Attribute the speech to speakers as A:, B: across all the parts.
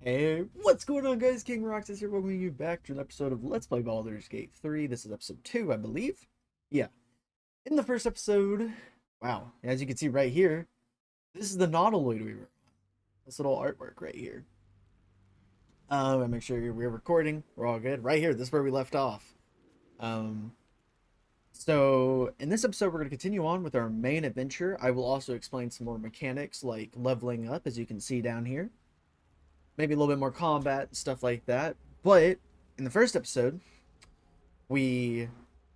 A: Hey, what's going on, guys? King Rocks is here, welcoming you back to an episode of Let's Play Baldur's Gate 3. This is episode 2, I believe. Yeah. In the first episode, wow, as you can see right here, this is the Nautiloid we were on. This little artwork right here. And make sure we're recording. We're all good. Right here, this is where we left off. Um, so in this episode, we're going to continue on with our main adventure. I will also explain some more mechanics like leveling up, as you can see down here. Maybe a little bit more combat and stuff like that. But in the first episode, we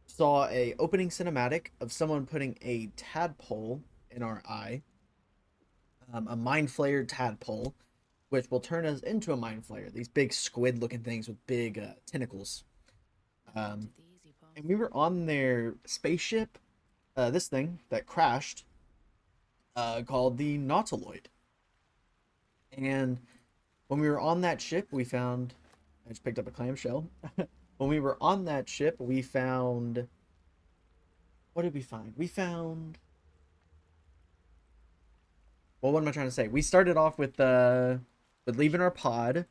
A: saw a opening cinematic of someone putting a tadpole in our eye, a mind flayer tadpole, which will turn us into a mind flayer. These big squid looking things with big tentacles. Um, and we were on their spaceship, this thing that crashed, called the Nautiloid. And when we were on that ship, we found. I just picked up a clamshell. When we were on that ship, we found. What did we find? We found. Well, what am I trying to say? We started off with leaving our pod.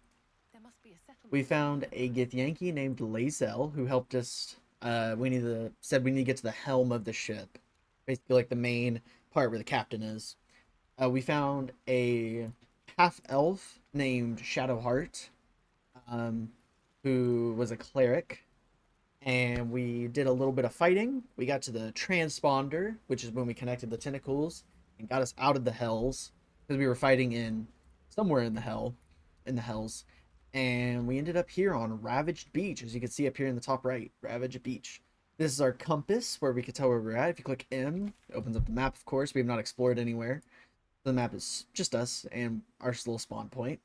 A: We found a Githyanki named Lazel who helped us. Said we need to get to the helm of the ship, basically like the main part where the captain is. We found a half elf named Shadowheart, um, who was a cleric, and we did a little bit of fighting. We got to the transponder, which is when we connected the tentacles and got us out of the hells because we were fighting in somewhere in the hells, and we ended up here on Ravaged Beach, as you can see up here in the top right, Ravaged Beach. This is our compass where we can tell where we're at. If you click M, it opens up the map. Of course, we have not explored anywhere. The map is just us and our little spawn point.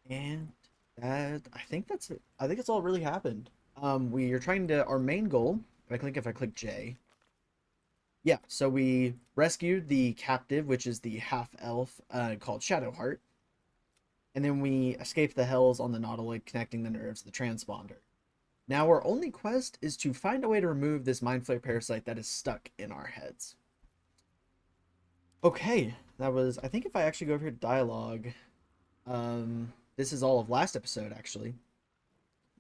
A: And that I think that's it. I think it's all really happened. We are trying to our main goal. If I click J. Yeah, so we rescued the captive, which is the half elf called Shadowheart, and then we escaped the hells on the Nautiloid, connecting the nerves to the transponder. Now our only quest is to find a way to remove this mind flare parasite that is stuck in our heads. Okay, that was. I think if I actually go over here to dialogue, this is all of last episode actually.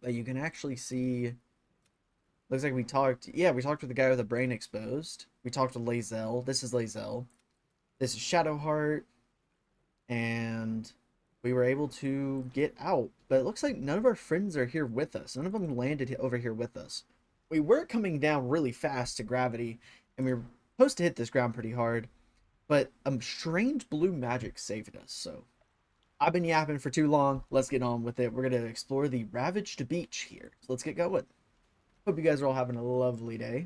A: But you can actually see. Looks like we talked. Yeah, we talked with the guy with the brain exposed. We talked to Lazel. This is Lazel. This is Shadowheart, and we were able to get out. But it looks like none of our friends are here with us. None of them landed over here with us. We were coming down really fast to gravity, and we were supposed to hit this ground pretty hard. But a strange blue magic saved us. So I've been yapping for too long. Let's get on with it. We're going to explore the Ravaged Beach here. So let's get going. Hope you guys are all having a lovely day.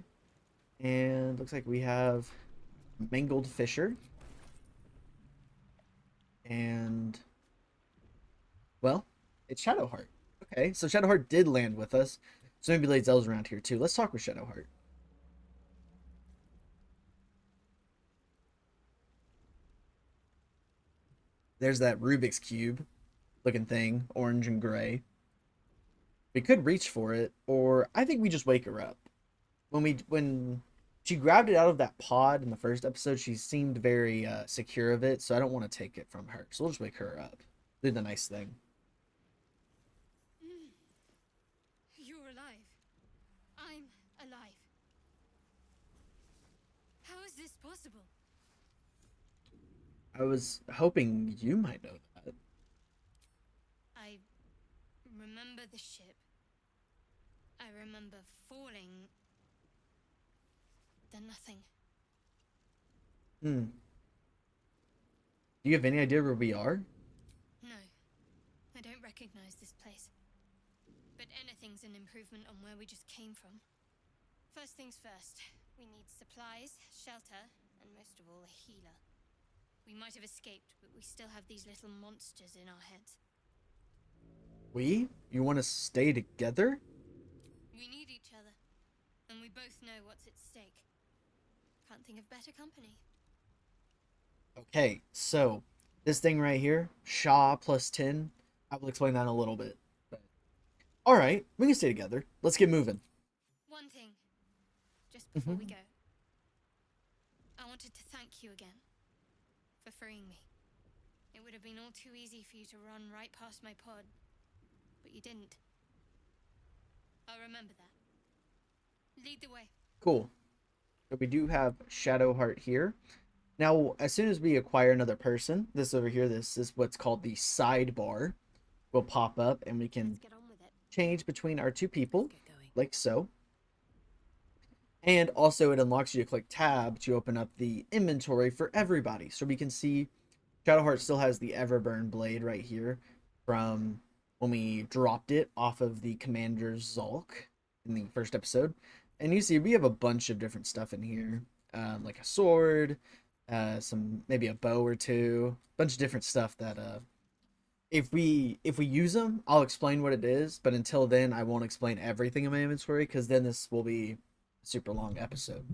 A: And looks like we have Mangled Fisher. And, well, it's Shadowheart. Okay, so Shadowheart did land with us. So maybe Lazel's around here too. Let's talk with Shadowheart. There's that Rubik's Cube looking thing, orange and gray. We could reach for it, or I think we just wake her up. When she grabbed it out of that pod in the first episode, she seemed very secure of it, so I don't want to take it from her. So we'll just wake her up. Do the nice thing.
B: You're alive. I'm alive. How is this possible?
A: I was hoping you might know that.
B: I remember the ship. I remember falling. Then nothing.
A: Hmm. Do you have any idea where we are?
B: No, I don't recognize this place. But anything's an improvement on where we just came from. First things first, we need supplies, shelter, and most of all, a healer. We might have escaped, but we still have these little monsters in our heads.
A: We? You want to stay together?
B: We need each other, and we both know what's at stake. Can't think of better company.
A: Okay, so this thing right here, Shaw plus 10. I will explain that in a little bit. But all right, we can stay together. Let's get moving.
B: One thing, just before we
A: Mhm.
B: go. I wanted to thank you again for freeing me. It would have been all too easy for you to run right past my pod, but you didn't. I'll remember that. Lead the way.
A: Cool. So we do have Shadowheart here. Now, as soon as we acquire another person, this over here, this is what's called the sidebar, will pop up, and we can
B: Let's get on with it.
A: change between our two people,
B: Let's get going.
A: like so. And also it unlocks you to click tab to open up the inventory for everybody. So we can see Shadowheart still has the Everburn blade right here from when we dropped it off of the Commander Zulk in the first episode. And you see we have a bunch of different stuff in here, like a sword, some maybe a bow or two, a bunch of different stuff that if we use them, I'll explain what it is. But until then, I won't explain everything in my inventory because then this will be a super long episode.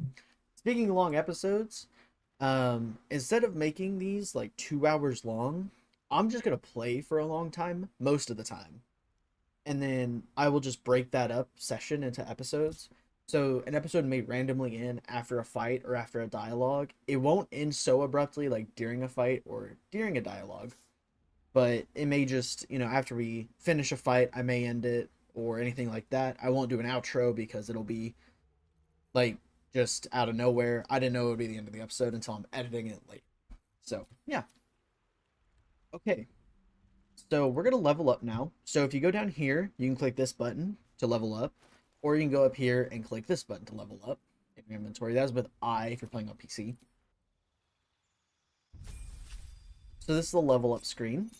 A: Speaking of long episodes, instead of making these like 2 hours long, I'm just gonna play for a long time most of the time, and then I will just break that up session into episodes. So an episode may randomly end after a fight or after a dialogue. It won't end so abruptly like during a fight or during a dialogue, but it may just, after we finish a fight, I may end it or anything like that. I won't do an outro because it'll be like just out of nowhere. I didn't know it would be the end of the episode until I'm editing it late. So, yeah. Okay. So, we're going to level up now. So, if you go down here, you can click this button to level up, or you can go up here and click this button to level up in your inventory. That's with I if you're playing on PC. So, this is the level up screen.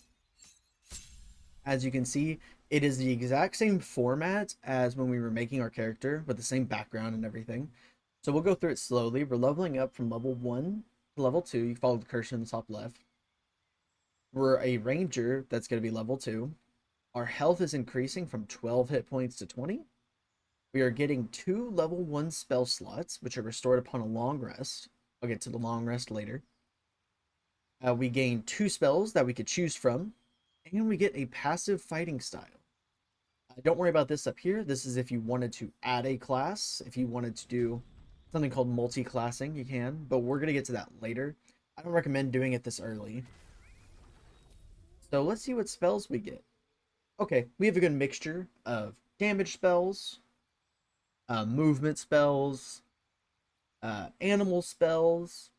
A: As you can see, it is the exact same format as when we were making our character with the same background and everything. So we'll go through it slowly. We're leveling up from level 1 to level 2. You follow the cursor in the top left. We're a ranger that's going to be level 2. Our health is increasing from 12 hit points to 20. We are getting 2 level 1 spell slots, which are restored upon a long rest. I'll get to the long rest later. We gain 2 spells that we could choose from. And we get a passive fighting style. Don't worry about this up here. This is if you wanted to add a class. If you wanted to do something called multi-classing, you can. But we're going to get to that later. I don't recommend doing it this early. So let's see what spells we get. Okay, we have a good mixture of damage spells, movement spells, animal spells.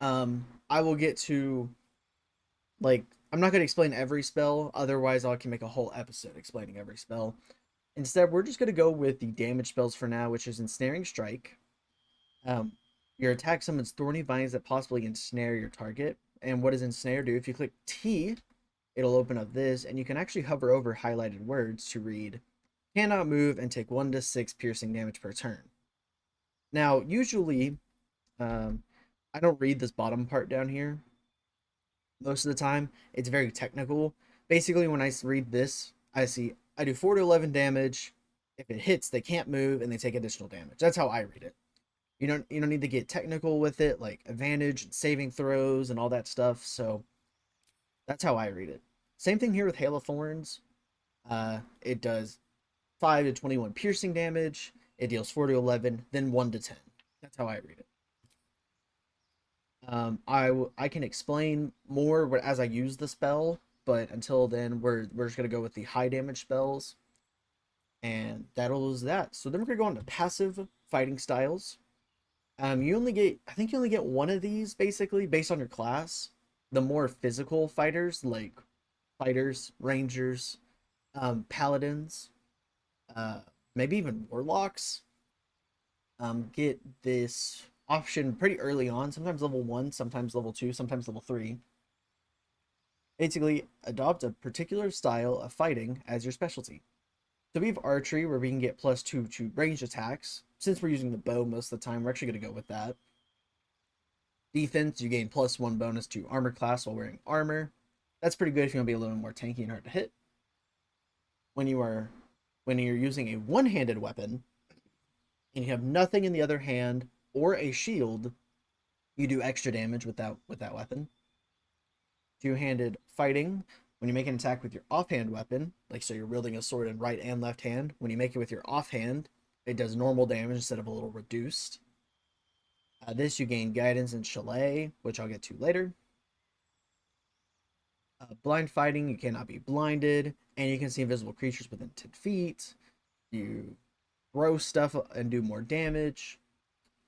A: I will get to, like, I'm not going to explain every spell, otherwise I can make a whole episode explaining every spell. Instead, we're just going to go with the damage spells for now, which is Ensnaring Strike. Your attack summons thorny vines that possibly ensnare your target. And what does Ensnare do? If you click T, it'll open up this, and you can actually hover over highlighted words to read, cannot move and take 1 to 6 piercing damage per turn. Now, usually, I don't read this bottom part down here. Most of the time, it's very technical. Basically, when I read this, I see I do 4 to 11 damage. If it hits, they can't move and they take additional damage. That's how I read it. You don't need to get technical with it, like advantage and saving throws and all that stuff. So that's how I read it. Same thing here with Hail of Thorns. It does 5 to 21 piercing damage. It deals 4 to 11, then 1 to 10. That's how I read it. I can explain more as I use the spell, but until then, we're just gonna go with the high damage spells, and that'll lose that. So then we're gonna go on to passive fighting styles. I think you only get one of these basically based on your class. The more physical fighters, like fighters, rangers, paladins, maybe even warlocks, get this option pretty early on, sometimes level 1, sometimes level 2, sometimes level 3. Basically, adopt a particular style of fighting as your specialty. So we have archery, where we can get +2 to ranged attacks. Since we're using the bow most of the time, we're actually going to go with that. Defense, you gain +1 bonus to armor class while wearing armor. That's pretty good if you want to be a little more tanky and hard to hit. When you're using a one-handed weapon, and you have nothing in the other hand, or a shield, you do extra damage with that weapon. Two-handed fighting, when you make an attack with your offhand weapon, like so you're wielding a sword in right and left hand, when you make it with your offhand, it does normal damage instead of a little reduced. This you gain guidance and chalet, which I'll get to later. Blind fighting, you cannot be blinded, and you can see invisible creatures within 10 feet. You throw stuff and do more damage,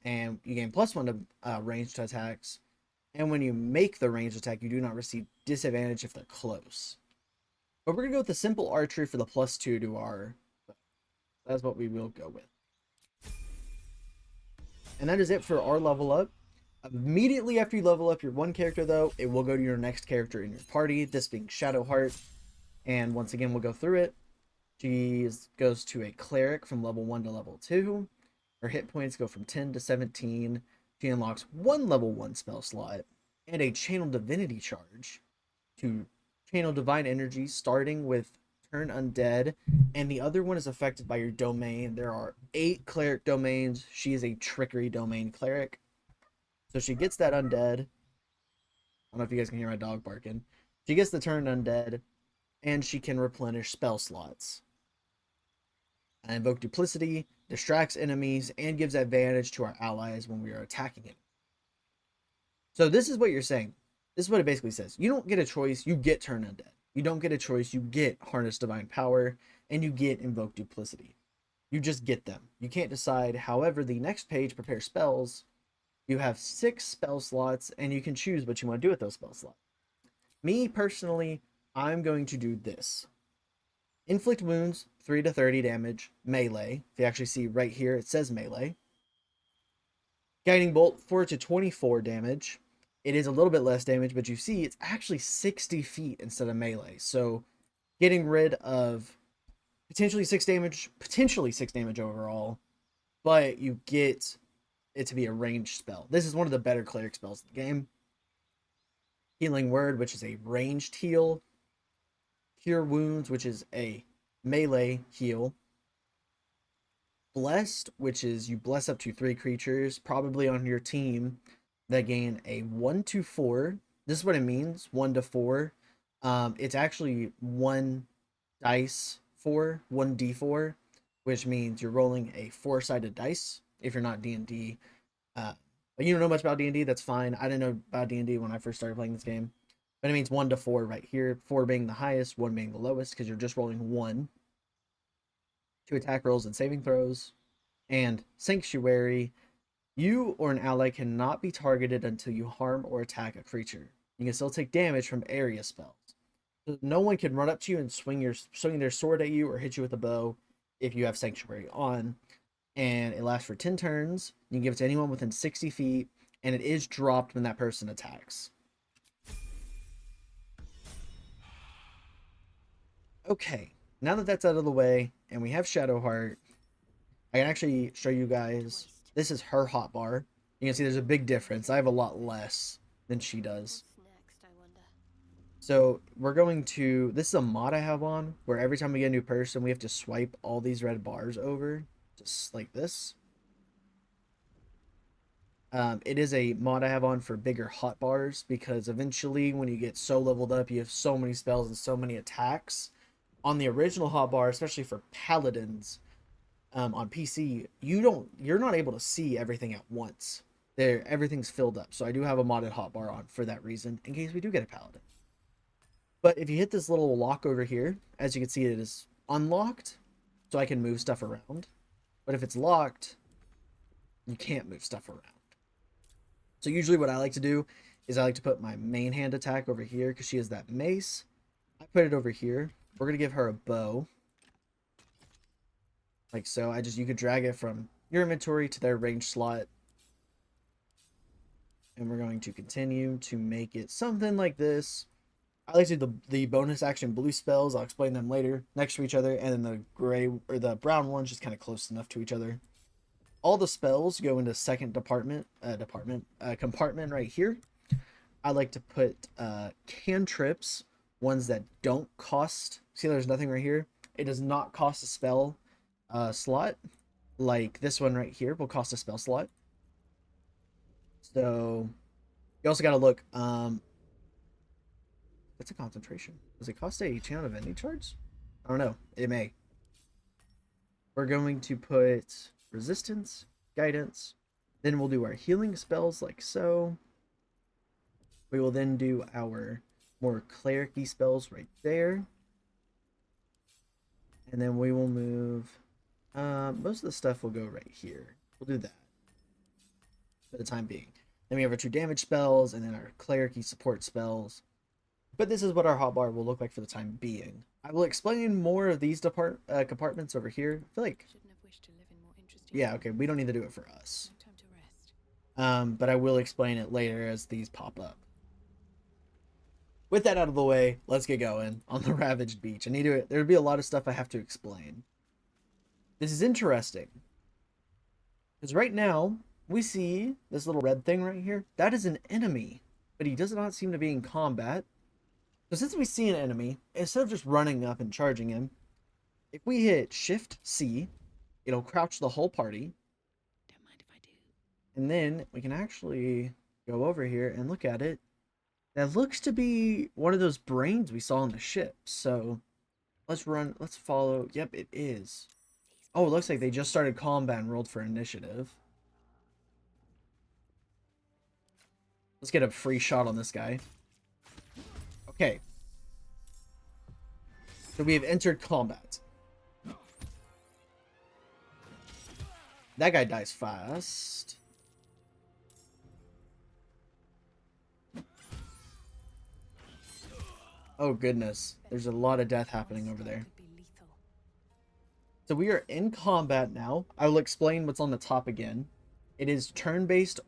A: and you gain +1 to ranged attacks. And when you make the ranged attack, you do not receive disadvantage if they're close. But we're gonna go with the simple archery for the +2 to our. That's what we will go with. And that is it for our level up. Immediately after you level up your one character, though, it will go to your next character in your party, this being Shadowheart. And once again, we'll go through it. She goes to a cleric from level 1 to level 2. Her hit points go from 10 to 17. She unlocks one level 1 spell slot and a channel divinity charge to channel divine energy, starting with turn undead, and the other one is affected by your domain. There are 8 cleric domains. She is a trickery domain cleric. So she gets that undead. I don't know if you guys can hear my dog barking. She gets the turn undead, and she can replenish spell slots. I invoke duplicity, distracts enemies, and gives advantage to our allies when we are attacking it. So this is what you're saying. This is what it basically says. You don't get a choice, you get turn undead. You don't get a choice, you get harness divine power, and you get invoke duplicity. You just get them. You can't decide. However, the next page, prepare spells, you have 6 spell slots, and you can choose what you want to do with those spell slots. Me, personally, I'm going to do this. Inflict wounds, 3 to 30 damage, melee. If you actually see right here, it says melee. Guiding bolt, 4 to 24 damage. It is a little bit less damage, but you see it's actually 60 feet instead of melee. So getting rid of potentially 6 damage overall, but you get it to be a ranged spell. This is one of the better cleric spells in the game. Healing Word, which is a ranged heal. Cure Wounds, which is a melee heal. Blessed, which is you bless up to 3 creatures, probably on your team, that gain a 1 to 4. This is what it means, 1 to 4. It's actually 1 dice 4, 1d4, which means you're rolling a 4-sided dice if you're not D&D. But you don't know much about D&D, that's fine. I didn't know about D&D when I first started playing this game. But it means 1 to 4 right here, 4 being the highest, 1 being the lowest, because you're just rolling 1 to attack rolls and saving throws. And Sanctuary, you or an ally cannot be targeted until you harm or attack a creature. You can still take damage from area spells. So no one can run up to you and swing their sword at you or hit you with a bow if you have Sanctuary on. And it lasts for 10 turns. You can give it to anyone within 60 feet, and it is dropped when that person attacks. Okay, now that that's out of the way, and we have Shadowheart, I can actually show you guys. This is her hotbar. You can see there's a big difference. I have a lot less than she does.
B: What's next, I wonder?
A: So we're going to, this is a mod I have on, where every time we get a new person, we have to swipe all these red bars over, just like this. It is a mod I have on for bigger hotbars, because eventually when you get so leveled up, you have so many spells and so many attacks. On the original hotbar, especially for paladins, on PC, you're not able to see everything at once. Everything's filled up. So I do have a modded hotbar on for that reason, in case we do get a paladin. But if you hit this little lock over here, as you can see, it is unlocked, so I can move stuff around. But if it's locked, you can't move stuff around. So usually what I like to do is I like to put my main hand attack over here, because she has that mace. I put it over here. We're going to give her a bow. Like so. You could drag it from your inventory to their range slot. And we're going to continue to make it something like this. I like to do the bonus action blue spells. I'll explain them later, next to each other. And then the gray or the brown ones just kind of close enough to each other. All the spells go into second compartment right here. I like to put cantrips, ones that don't cost. See, there's nothing right here. It does not cost a spell slot. Like this one right here will cost a spell slot. So you also got to look. What's a concentration? Does it cost a channel divinity charge? I don't know. It may. We're going to put resistance, guidance. Then we'll do our healing spells like so. We will then do our more clericy spells right there. And then we will move. Most of the stuff will go right here. We'll do that for the time being. Then we have our 2 damage spells and then our clericy support spells. But this is what our hotbar will look like for the time being. I will explain more of these compartments over here. I feel like, yeah, okay, we don't need to do it for us. But I will explain it later as these pop up. With that out of the way, let's get going on the Ravaged Beach. There'll be a lot of stuff I have to explain. This is interesting. Because right now, we see this little red thing right here. That is an enemy, but he does not seem to be in combat. So since we see an enemy, instead of just running up and charging him, if we hit Shift C, it'll crouch the whole party.
C: Don't mind if I do.
A: And then we can actually go over here and look at it. That looks to be one of those brains we saw on the ship. So let's follow. Yep, it is. Oh, it looks like they just started combat and rolled for initiative. Let's get a free shot on this guy. Okay. So we have entered combat. That guy dies fast. Oh goodness. There's a lot of death happening over there. So we are in combat now. I will explain what's on the top again. It is turn-based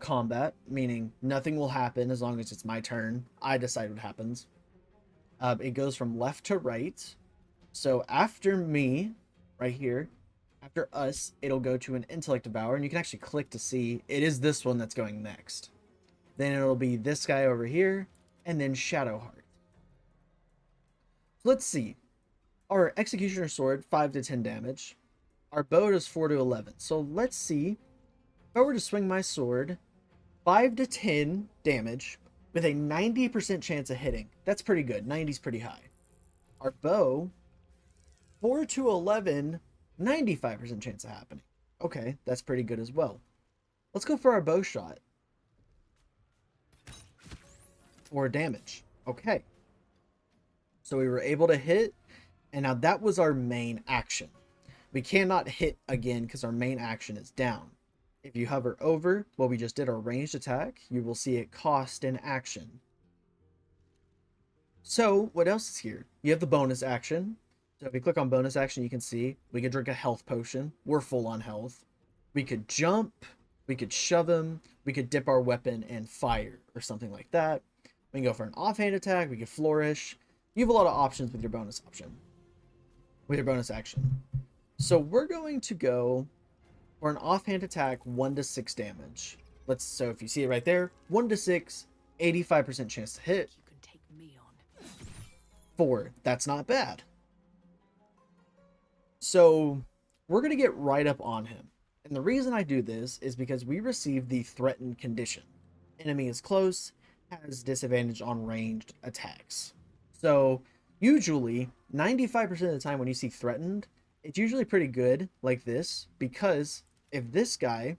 A: combat, meaning nothing will happen as long as it's my turn. I decide what happens. It goes from left to right. So after me, right here, after us, it'll go to an intellect devour, and you can actually click to see it is this one that's going next. Then it'll be this guy over here, and then Shadowheart. So let's see. Our Executioner Sword, 5 to 10 damage. Our bow does 4 to 11. So let's see. If I were to swing my sword, 5 to 10 damage with a 90% chance of hitting. That's pretty good. 90's pretty high. Our bow, 4 to 11, 95% chance of happening. Okay, that's pretty good as well. Let's go for our bow shot. 4 damage. Okay. So we were able to hit. And now that was our main action. We cannot hit again because our main action is down. If you hover over what we just did, our ranged attack, you will see it cost an action. So what else is here? You have the bonus action. So if you click on bonus action, you can see we could drink a health potion. We're full on health. We could jump. We could shove him. We could dip our weapon and fire or something like that. We can go for an offhand attack. We could flourish. You have a lot of options with your bonus option. With your bonus action. So we're going to go for an offhand attack, 1 to 6 damage. So if you see it right there, 1 to 6, 85% chance to hit.
C: You can take me on.
A: 4, that's not bad. So we're going to get right up on him. And the reason I do this is because we received the threatened condition. Enemy is close, has disadvantage on ranged attacks. So usually 95% of the time when you see threatened, it's usually pretty good like this, because if this guy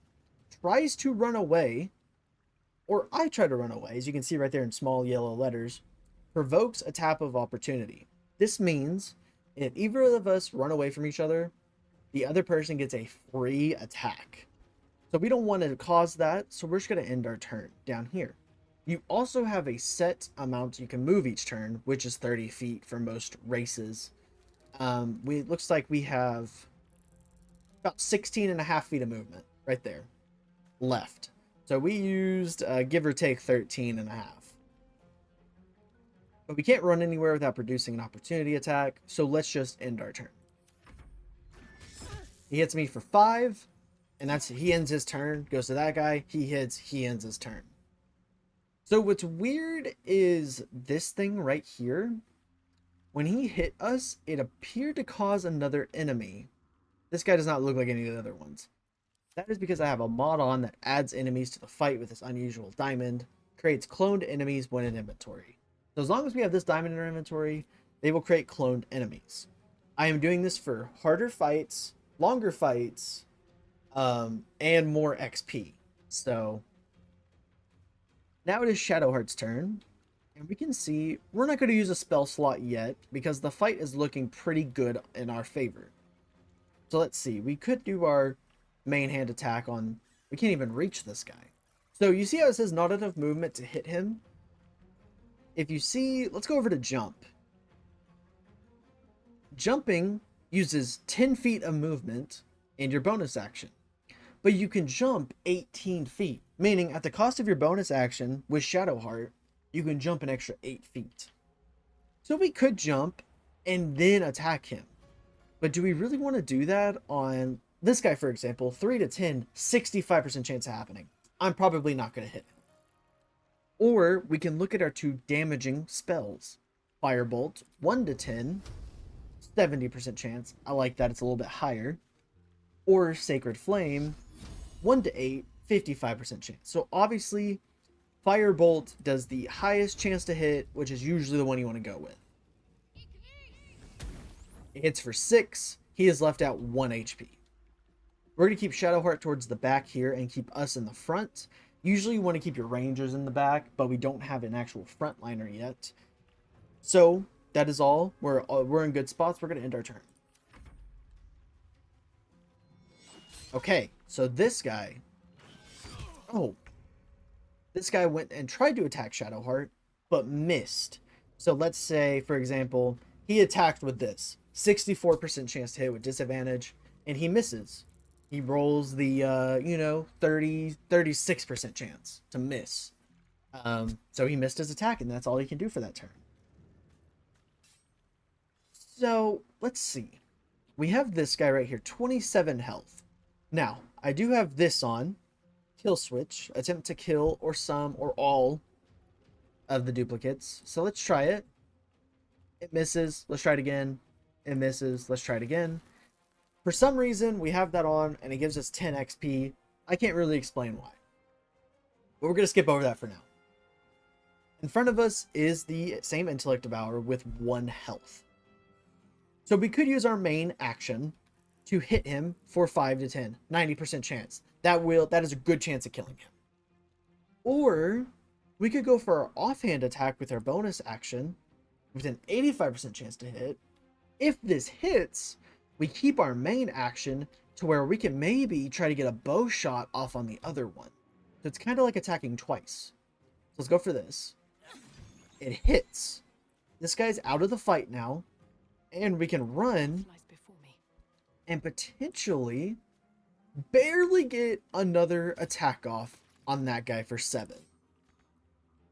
A: tries to run away, or I try to run away, as you can see right there in small yellow letters, provokes a tap of opportunity. This means if either of us run away from each other, the other person gets a free attack. So we don't want to cause that, so we're just going to end our turn down here. You also have a set amount you can move each turn, which is 30 feet for most races. It looks like we have about 16 and a half feet of movement right there left. So we used, give or take, 13 and a half. But we can't run anywhere without producing an opportunity attack, so let's just end our turn. He hits me for 5, and he ends his turn, goes to that guy, he hits, he ends his turn. So what's weird is this thing right here. When he hit us, it appeared to cause another enemy. This guy does not look like any of the other ones. That is because I have a mod on that adds enemies to the fight with this unusual diamond, creates cloned enemies when in inventory. So as long as we have this diamond in our inventory, they will create cloned enemies. I am doing this for harder fights, longer fights, and more XP. So now it is Shadowheart's turn, And we can see we're not going to use a spell slot yet because the fight is looking pretty good in our favor. So let's see. We could do our main hand attack on... We can't even reach this guy. So you see how it says not enough movement to hit him? If you see... Let's go over to jump. Jumping uses 10 feet of movement and your bonus action. But you can jump 18 feet. Meaning at the cost of your bonus action with Shadowheart, you can jump an extra 8 feet. So we could jump and then attack him. But do we really want to do that on this guy, for example? 3 to 10, 65% chance of happening. I'm probably not going to hit him. Or we can look at our two damaging spells. Firebolt, 1 to 10, 70% chance. I like that, it's a little bit higher. Or Sacred Flame, 1 to 8, 55% chance. So obviously, Firebolt does the highest chance to hit, which is usually the one you want to go with. It hits for 6. He is left at 1 HP. We're going to keep Shadowheart towards the back here and keep us in the front. Usually you want to keep your rangers in the back, but we don't have an actual frontliner yet. So that is all. We're in good spots. We're going to end our turn. Okay, so this guy... Oh. This guy went and tried to attack Shadowheart, but missed. So let's say, for example, he attacked with this. 64% chance to hit with disadvantage, and he misses. He rolls the, 36% chance to miss. So he missed his attack, and that's all he can do for that turn. So, let's see. We have this guy right here, 27 health. Now, I do have this on. Kill switch. Attempt to kill or some or all of the duplicates. So let's try it. It misses. Let's try it again. It misses. Let's try it again. For some reason, we have that on, and it gives us 10 XP. I can't really explain why. But we're going to skip over that for now. In front of us is the same Intellect Devourer with 1 health. So we could use our main action to hit him for 5 to 10. 90% chance. That is a good chance of killing him. Or we could go for our offhand attack with our bonus action with an 85% chance to hit. If this hits, we keep our main action to where we can maybe try to get a bow shot off on the other one. So it's kind of like attacking twice. So let's go for this. It hits. This guy's out of the fight now. And we can run and potentially barely get another attack off on that guy for 7.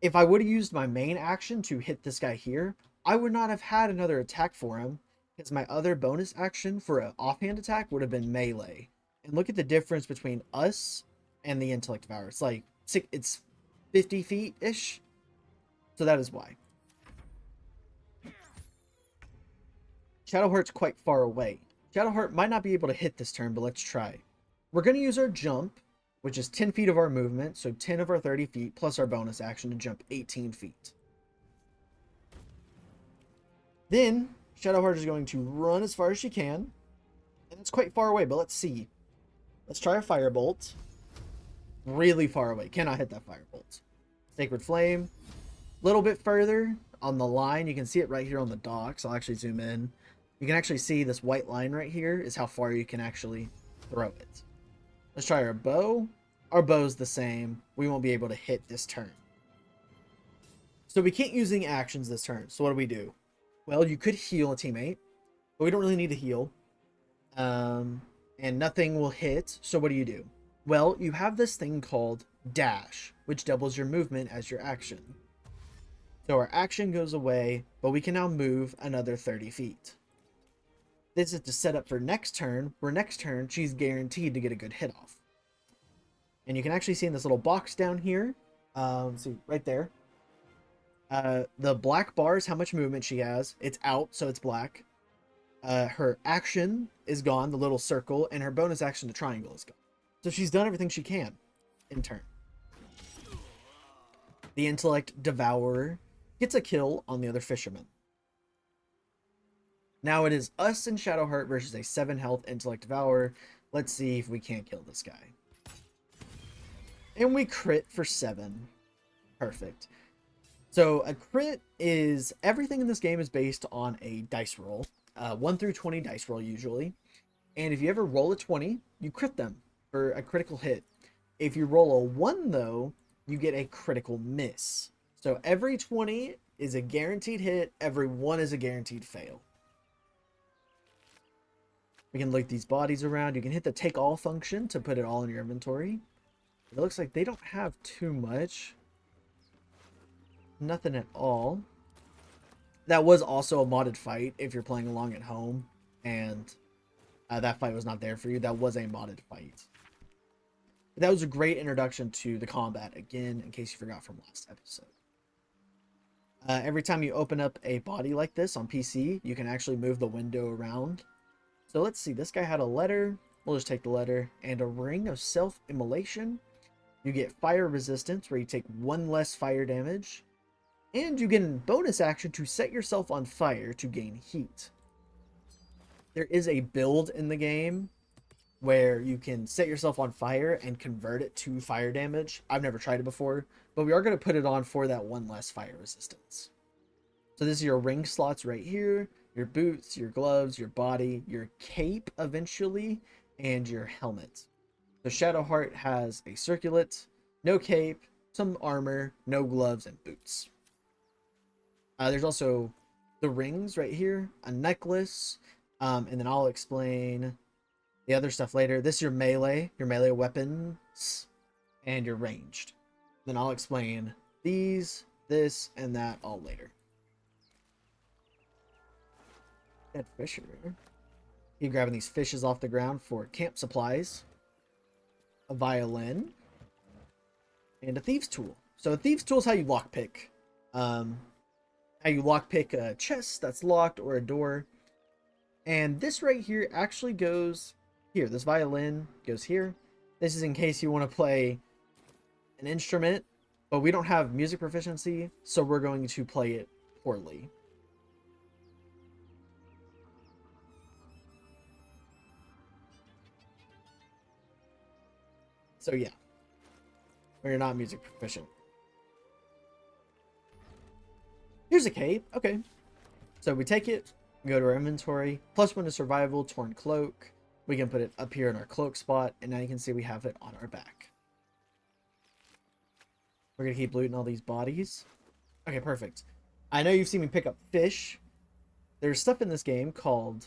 A: If I would have used my main action to hit this guy here, I would not have had another attack for him because my other bonus action for an offhand attack would have been melee. And look at the difference between us and the Intellect Devourer. It's like, it's 50 feet-ish. So that is why. Shadowheart's quite far away. Shadowheart might not be able to hit this turn, but let's try. We're going to use our jump, which is 10 feet of our movement, so 10 of our 30 feet, plus our bonus action to jump 18 feet. Then, Shadowheart is going to run as far as she can, and it's quite far away, but let's see. Let's try a Firebolt. Really far away. Cannot hit that Firebolt. Sacred Flame. A little bit further on the line. You can see it right here on the docks. I'll actually zoom in. You can actually see this white line right here is how far you can actually throw it. Let's try our bow. Our bow's the same. We won't be able to hit this turn. So we can't use any actions this turn. So what do? Well, you could heal a teammate, but we don't really need to heal. And nothing will hit. So what do? Well, you have this thing called dash, which doubles your movement as your action. So our action goes away, but we can now move another 30 feet. This is to set up for next turn, where next turn she's guaranteed to get a good hit off. And you can actually see in this little box down here, see right there, the black bar is how much movement she has. It's out, so it's black. Her action is gone, the little circle, and her bonus action, the triangle, is gone. So she's done everything she can in turn. The Intellect Devourer gets a kill on the other fisherman. Now it is us and Shadowheart versus a 7 health Intellect Devourer. Let's see if we can't kill this guy. And we crit for 7. Perfect. So a crit is everything in this game is based on a dice roll, 1 through 20 dice roll usually. And if you ever roll a 20, you crit them for a critical hit. If you roll a 1 though, you get a critical miss. So every 20 is a guaranteed hit, every 1 is a guaranteed fail. We can look these bodies around. You can hit the take all function to put it all in your inventory. It looks like they don't have too much. Nothing at all. That was also a modded fight if you're playing along at home and that fight was not there for you. That was a modded fight. But that was a great introduction to the combat, again, in case you forgot from last episode. Every time you open up a body like this on PC, you can actually move the window around. So let's see, this guy had a letter. We'll just take the letter. And a ring of self-immolation. You get fire resistance, where you take 1 less fire damage. And you get a bonus action to set yourself on fire to gain heat. There is a build in the game where you can set yourself on fire and convert it to fire damage. I've never tried it before, but we are going to put it on for that 1 less fire resistance. So this is your ring slots right here, your boots, your gloves, your body, your cape eventually, and your helmet. So Shadowheart has a circlet, no cape, some armor, no gloves, and boots. There's also the rings right here, a necklace, and then I'll explain the other stuff later. This is your melee weapons, and your ranged. Then I'll explain these, this, and that all later. Dead fisher. Keep grabbing these fishes off the ground for camp supplies, a violin, and a thieves tool. So a thieves tool is how you lockpick. How you lockpick a chest that's locked or a door. And this right here actually goes here. This violin goes here. This is in case you want to play an instrument, but we don't have music proficiency, so we're going to play it poorly. So yeah, we're not music proficient. Here's a cape. Okay. So we take it, go to our inventory, +1 to survival, torn cloak. We can put it up here in our cloak spot, and now you can see we have it on our back. We're going to keep looting all these bodies. Okay, perfect. I know you've seen me pick up fish. There's stuff in this game called...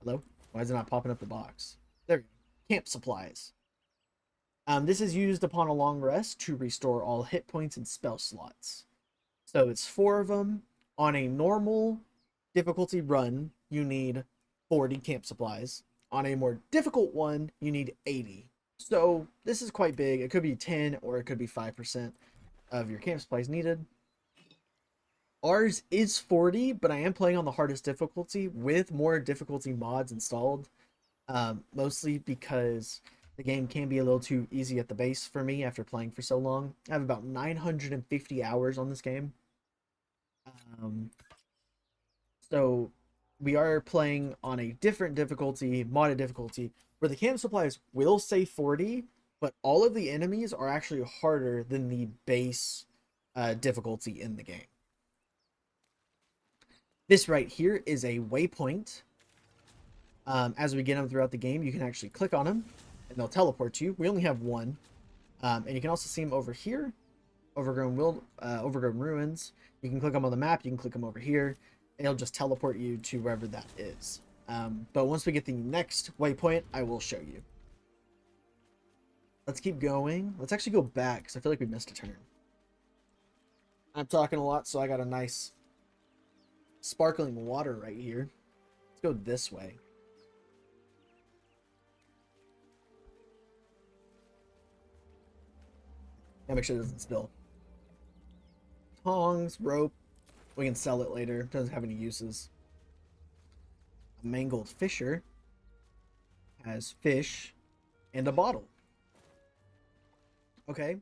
A: Hello? Why is it not popping up the box? There we go. Camp supplies. This is used upon a long rest to restore all hit points and spell slots. So it's 4 of them. On a normal difficulty run, you need 40 camp supplies. On a more difficult one, you need 80. So this is quite big. It could be 10 or it could be 5% of your camp supplies needed. Ours is 40, but I am playing on the hardest difficulty with more difficulty mods installed. Mostly because the game can be a little too easy at the base for me after playing for so long. I have about 950 hours on this game. So we are playing on a different difficulty, modded difficulty, where the camp supplies will say 40, but all of the enemies are actually harder than the base difficulty in the game. This right here is a waypoint. As we get them throughout the game, you can actually click on them and they'll teleport you. We only have 1. And you can also see them over here, overgrown ruins. You can click them on the map, you can click them over here, and it'll just teleport you to wherever that is. But once we get the next waypoint, I will show you. Let's keep going. Let's actually go back, because I feel like we missed a turn. I'm talking a lot, so I got a nice sparkling water right here. Let's go this way. Yeah, make sure it doesn't spill. Tongs, rope. We can sell it later. Doesn't have any uses. A mangled fisher has fish and a bottle. Okay.